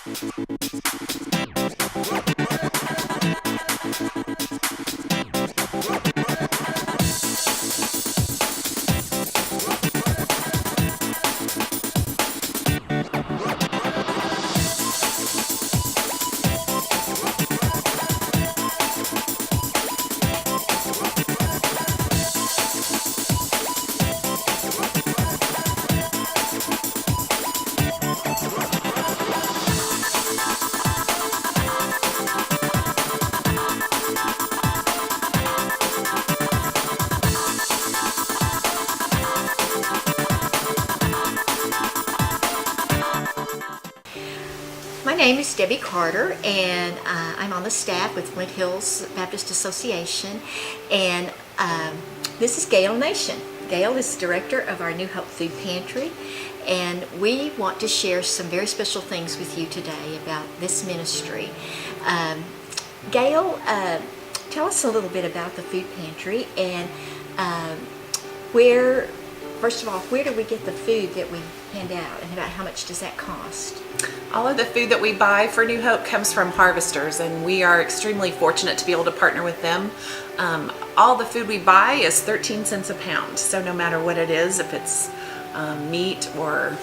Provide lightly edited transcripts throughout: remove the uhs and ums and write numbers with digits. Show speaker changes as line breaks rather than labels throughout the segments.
My name is Debbie Carter, and I'm on the staff with Flint Hills Baptist Association, and this is Gail Nation. Gail is director of our New Hope Food Pantry, and we want to share some very special things with you today about this ministry. Gail, tell us a little bit about the food pantry, and first of all, where do we get the food that we hand out, and about how much does that cost?
All of the food that we buy for New Hope comes from harvesters, and we are extremely fortunate to be able to partner with them. All the food we buy is 13 cents a pound, so no matter what it is, if it's meat or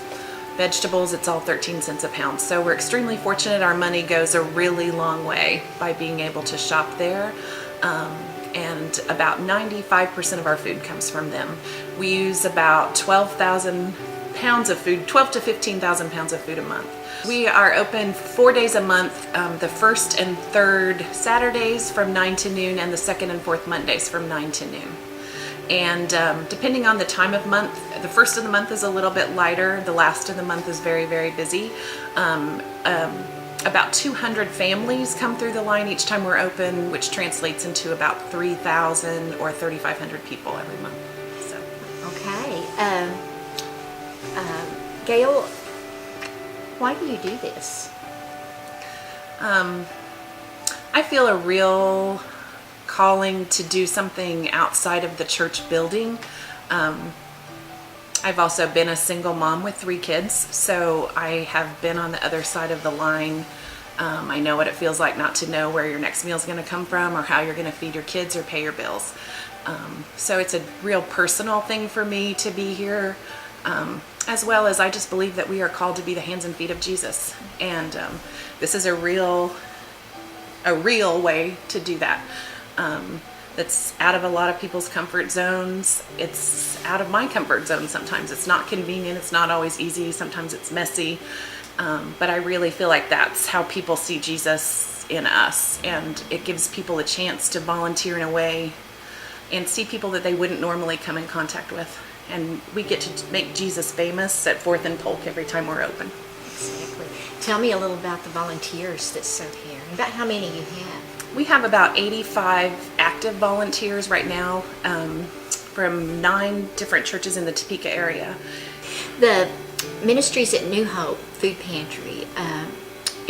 vegetables, it's all 13 cents a pound. So we're extremely fortunate. Our money goes a really long way by being able to shop there. And about 95% of our food comes from them. We use about 12,000 pounds of food, 12 to 15,000 pounds of food a month. We are open 4 days a month, the first and third Saturdays from 9 to noon, and the second and fourth Mondays from 9 to noon. And depending on the time of month, the first of the month is a little bit lighter, the last of the month is very, very busy. About 200 families come through the line each time we're open, which translates into about 3,000 or 3,500 people every month. So.
Okay. Gail, why do you do this?
I feel a real calling to do something outside of the church building. I've also been a single mom with 3 kids, so I have been on the other side of the line. I know what it feels like not to know where your next meal is going to come from, or how you're going to feed your kids or pay your bills. So it's a real personal thing for me to be here, as well as I just believe that we are called to be the hands and feet of Jesus, and this is a real way to do that. That's out of a lot of people's comfort zones. It's out of my comfort zone sometimes. It's not convenient, it's not always easy, sometimes it's messy, but I really feel like that's how people see Jesus in us, and it gives people a chance to volunteer in a way and see people that they wouldn't normally come in contact with. And we get to make Jesus famous at 4th and Polk every time we're open.
Exactly. Tell me a little about the volunteers that serve here, and about how many you have.
We have about 85 active volunteers right now, from 9 different churches in the Topeka area.
The ministries at New Hope Food Pantry,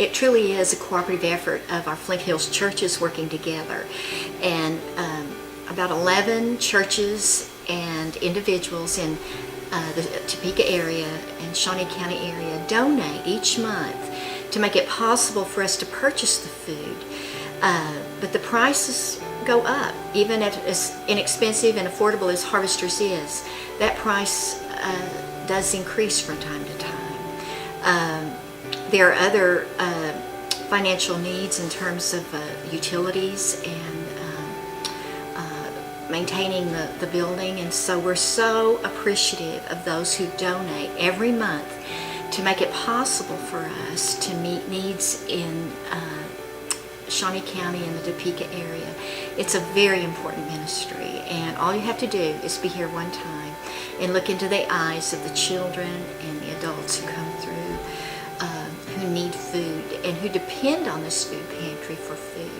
it truly is a cooperative effort of our Flint Hills churches working together, and about 11 churches and individuals in the Topeka area and Shawnee County area donate each month to make it possible for us to purchase the food. But the prices go up, even at as inexpensive and affordable as Harvesters is. That price does increase from time to time. There are other financial needs in terms of utilities and maintaining the building, and so we're so appreciative of those who donate every month to make it possible for us to meet needs in Shawnee County and the Topeka area. It's a very important ministry, and all you have to do is be here one time and look into the eyes of the children and the adults who come through, who need food and who depend on this food pantry for food.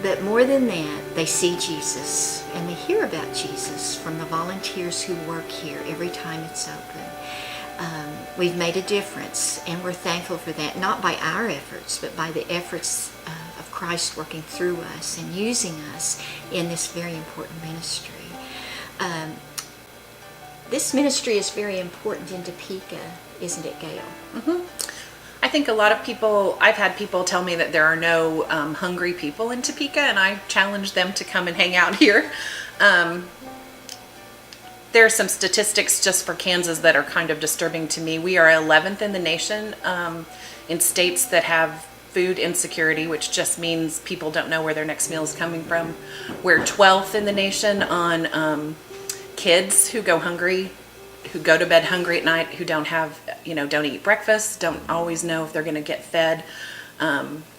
But more than that, they see Jesus and they hear about Jesus from the volunteers who work here every time it's open. We've made a difference, and we're thankful for that, not by our efforts, but by the efforts of Christ working through us and using us in this very important ministry. This ministry is very important in Topeka, isn't it, Gail?
Mm-hmm. I think a lot of people, I've had people tell me that there are no hungry people in Topeka, and I challenge them to come and hang out here. There are some statistics just for Kansas that are kind of disturbing to me. We are 11th in the nation in states that have food insecurity, which just means people don't know where their next meal is coming from. We're 12th in the nation on kids who go hungry, who go to bed hungry at night, who don't have, don't eat breakfast, don't always know if they're going to get fed.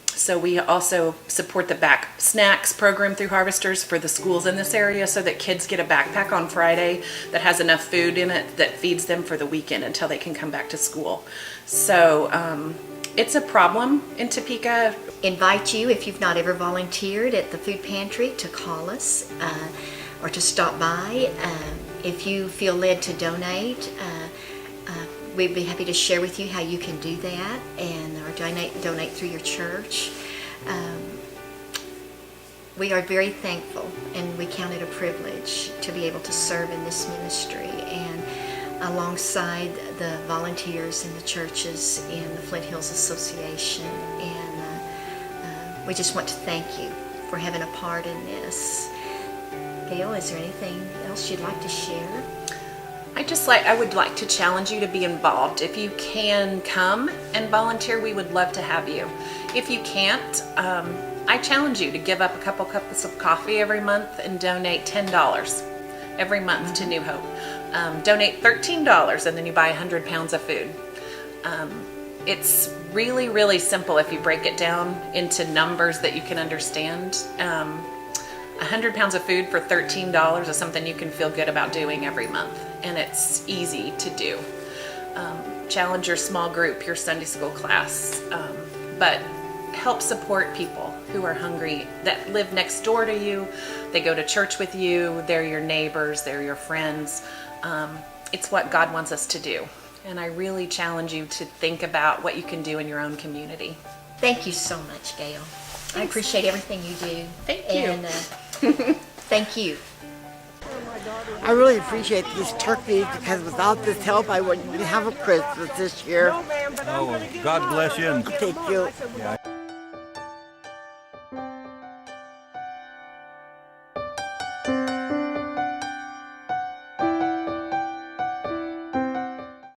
So we also support the Back Snacks program through Harvesters for the schools in this area, so that kids get a backpack on Friday that has enough food in it that feeds them for the weekend until they can come back to school. So it's a problem in Topeka.
Invite you, if you've not ever volunteered at the food pantry, to call us or to stop by. If you feel led to donate, we'd be happy to share with you how you can do that, and or donate through your church. We are very thankful, and we count it a privilege to be able to serve in this ministry, and alongside the volunteers in the churches in the Flint Hills Association. And we just want to thank you for having a part in this. Gail, is there anything else you'd like to share?
I would like to challenge you to be involved. If you can come and volunteer, we would love to have you. If you can't, I challenge you to give up a couple cups of coffee every month and donate $10 every month to New Hope. Donate $13 and then you buy 100 pounds of food. It's really, really simple if you break it down into numbers that you can understand. 100 pounds of food for $13 is something you can feel good about doing every month, and it's easy to do. Challenge your small group, your Sunday school class, but help support people who are hungry, that live next door to you. They go to church with you, they're your neighbors, they're your friends. It's what God wants us to do, and I really challenge you to think about what you can do in your own community.
Thank you so much, Gail.
Thanks.
I appreciate everything you do.
Thank you.
And thank you.
I really appreciate this turkey, because without this help, I wouldn't even have a Christmas this year.
Oh, God bless you. And
Thank you.
yeah.